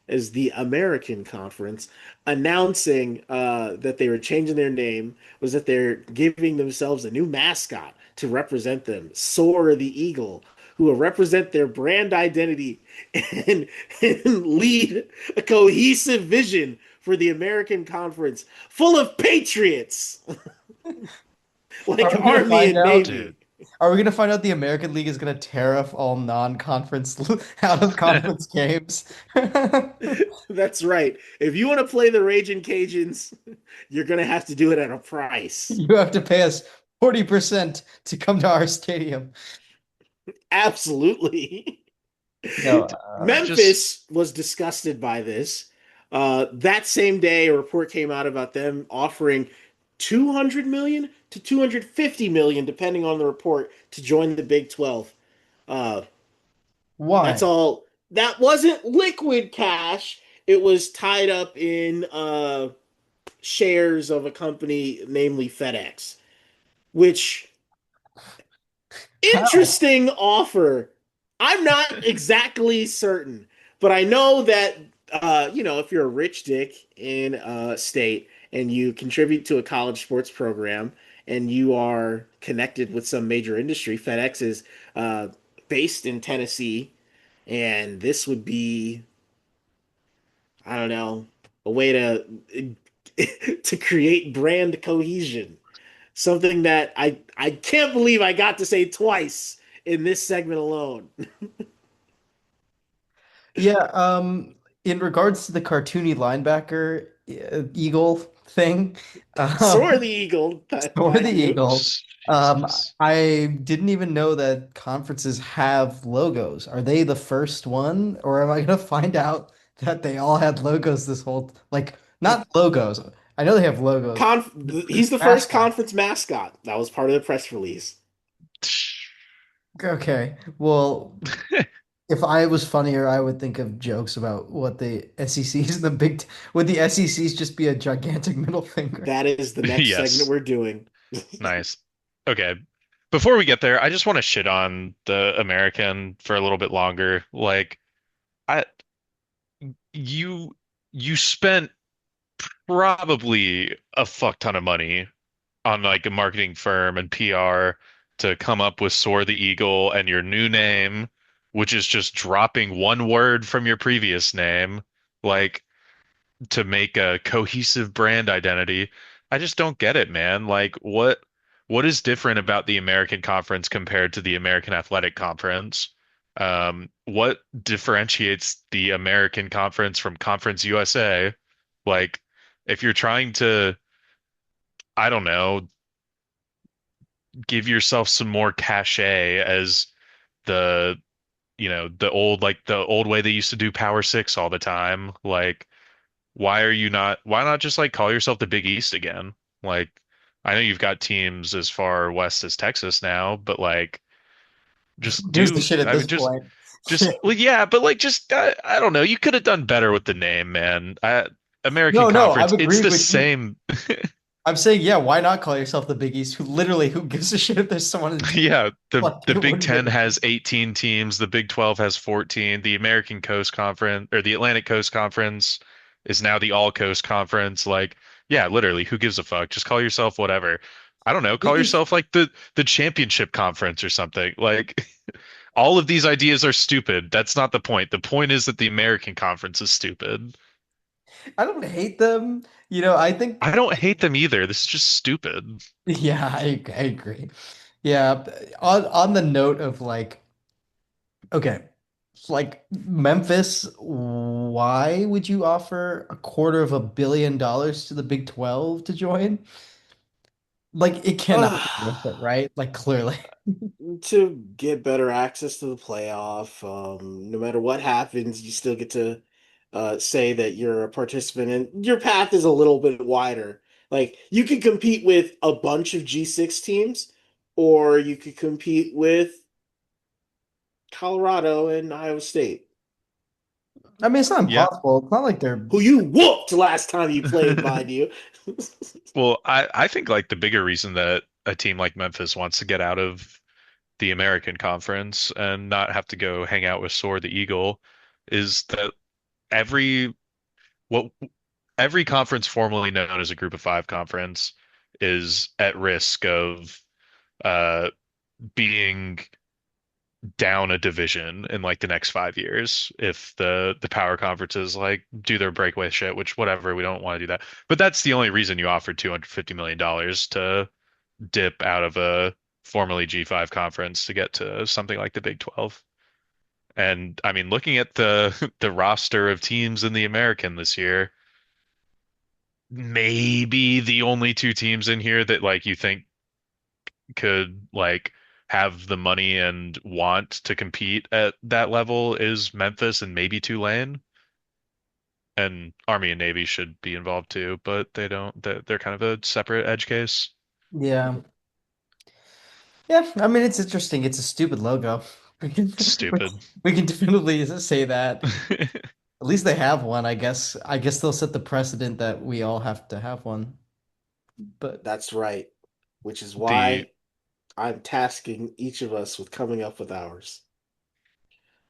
as the American Conference, announcing that they were changing their name, was that they're giving themselves a new mascot to represent them, Soar the Eagle, who will represent their brand identity and, and lead a cohesive vision for the American Conference full of patriots Are like we gonna Army find and out? Navy. Dude. Are we gonna find out the American League is gonna tariff all non-conference out of conference games? That's right. If you want to play the Raging Cajuns, you're going to have to do it at a price. You have to pay us 40% to come to our stadium. Absolutely. No, I just Memphis was disgusted by this. That same day, a report came out about them offering 200 million to 250 million, depending on the report, to join the Big 12. Uh, that's why? all. That wasn't liquid cash. It was tied up in shares of a company, namely FedEx, which How? interesting offer. I'm not exactly certain, but I know that if you're a rich dick in a state and you contribute to a college sports program and you are connected with some major industry, FedEx is uh, based in Tennessee, and this would be, I don't know, a way to to create brand cohesion. Something that I can't believe I got to say twice in this segment alone. Yeah, in regards to the cartoony linebacker Eagle thing, Soar um, the Eagle, or the mind you. Eagle, Jesus. I didn't even know that conferences have logos. Are they the first one, or am I gonna find out that they all had logos this whole, like, not logos. I know they have logos. Conf he's the first Mascot. conference mascot. That was part of the press release. Okay. Well, if I was funnier, I would think of jokes about what the SECs and the Big T would the SECs just be a gigantic middle finger? That is the next segment Yes. we're doing. Nice. Okay. Before we get there, I just want to shit on the American for a little bit longer. Like, I you you spent probably a fuck ton of money on like a marketing firm and PR to come up with Soar the Eagle and your new name, which is just dropping one word from your previous name. Like, to make a cohesive brand identity. I just don't get it, man. Like what is different about the American Conference compared to the American Athletic Conference? What differentiates the American Conference from Conference USA? Like if you're trying to, I don't know, give yourself some more cachet as the, the old way they used to do Power Six all the time, like why not just like call yourself the Big East again? Like, I know you've got teams as far west as Texas now, but like, just Here's the do, shit at I this mean, point. well, yeah, but like, just, I don't know. You could have done better with the name, man. American No, no, Conference, I've it's agreed the with you. same. I'm saying, yeah, why not call yourself the Big East? Who gives a shit if there's someone in Yeah, the like the it Big wouldn't be a Ten big has deal. 18 teams, the Big 12 has 14, the American Coast Conference or the Atlantic Coast Conference is now the All Coast Conference. Like, yeah, literally, who gives a fuck? Just call yourself whatever. I don't know, call Big East. yourself like the Championship Conference or something. Like, all of these ideas are stupid. That's not the point. The point is that the American Conference is stupid. I don't hate them. I think I don't hate them either. This is just stupid. yeah, I agree. Yeah, on the note of like, okay, like Memphis, why would you offer $250 million to the Big 12 to join? Like it cannot be worth it, right? Like clearly. To get better access to the playoff. No matter what happens, you still get to say that you're a participant, and your path is a little bit wider. Like you could compete with a bunch of G6 teams, or you could compete with Colorado and Iowa State, I mean, it's not Yeah. impossible. It's not like they're who you whooped last time you played, mind you. Well, I think like the bigger reason that a team like Memphis wants to get out of the American Conference and not have to go hang out with Soar the Eagle is that every what every conference formerly known as a Group of Five conference is at risk of uh being down a division in like the next 5 years if the power conferences like do their breakaway shit, which whatever, we don't want to do that. But that's the only reason you offered $250 million to dip out of a formerly G5 conference to get to something like the Big 12. And I mean, looking at the the roster of teams in the American this year, maybe the only two teams in here that like you think could like have the money and want to compete at that level is Memphis and maybe Tulane. And Army and Navy should be involved too, but they don't. They're kind of a separate edge case. Yeah. Yeah, I mean it's interesting. It's a stupid logo. We can Stupid. we can definitely say that. At least they have one, I guess. I guess they'll set the precedent that we all have to have one. But That's right. Which is The why I'm tasking each of us with coming up with ours.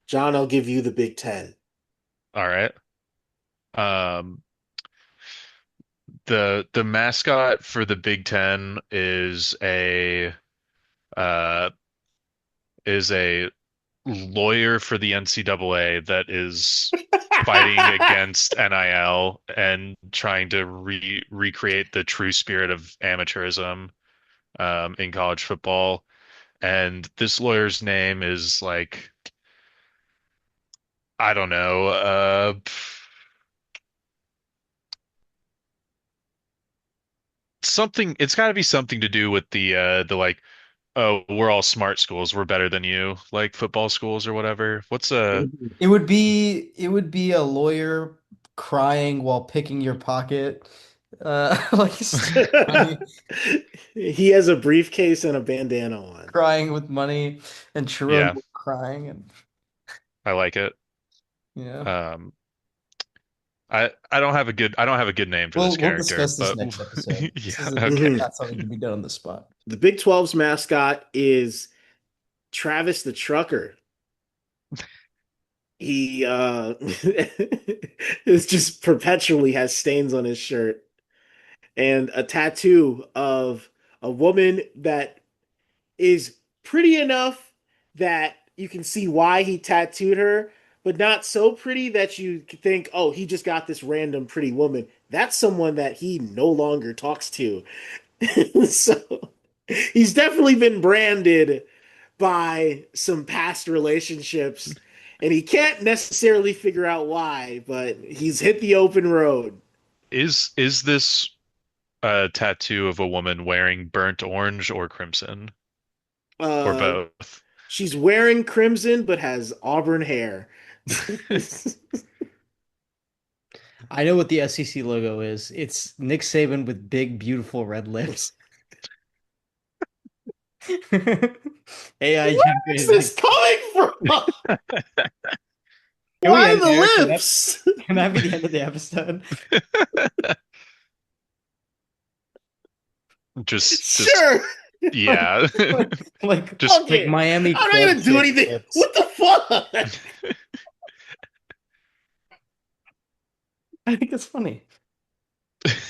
John, I'll give you the Big Ten. All right. Um, the mascot for the Big Ten uh is a lawyer for the NCAA that is fighting against NIL and trying to recreate the true spirit of amateurism in college football. And this lawyer's name is like, I don't know, something. It's got to be something to do with the like, oh, we're all smart schools, we're better than you, like football schools or whatever. What's a it would be a lawyer crying while picking your pocket. Like crying, He has a briefcase and a bandana on. crying with money and Sharon yeah, crying and I like it. yeah. Um, I don't have a good name for this We'll character, discuss this but next episode. This yeah, isn't okay. Mhm. not something to be done on the spot. The Big 12's mascot is Travis the Trucker. He is just perpetually has stains on his shirt and a tattoo of a woman that is pretty enough that you can see why he tattooed her, but not so pretty that you think, oh, he just got this random pretty woman. That's someone that he no longer talks to. So he's definitely been branded by some past relationships, and he can't necessarily figure out why, but he's hit the open road. Is this a tattoo of a woman wearing burnt orange or crimson or Uh, both? she's wearing crimson but has auburn hair. I know what the SEC logo is. It's Nick Saban with big, beautiful red lips. AI Where's generated this Nick. coming from? Can we Why end there? the Can that lips? can that be the end of the episode? Just Sure. Like, yeah. Just like Okay. Miami I'm not Club gonna do shaped anything. lips. What the fuck? I think it's funny.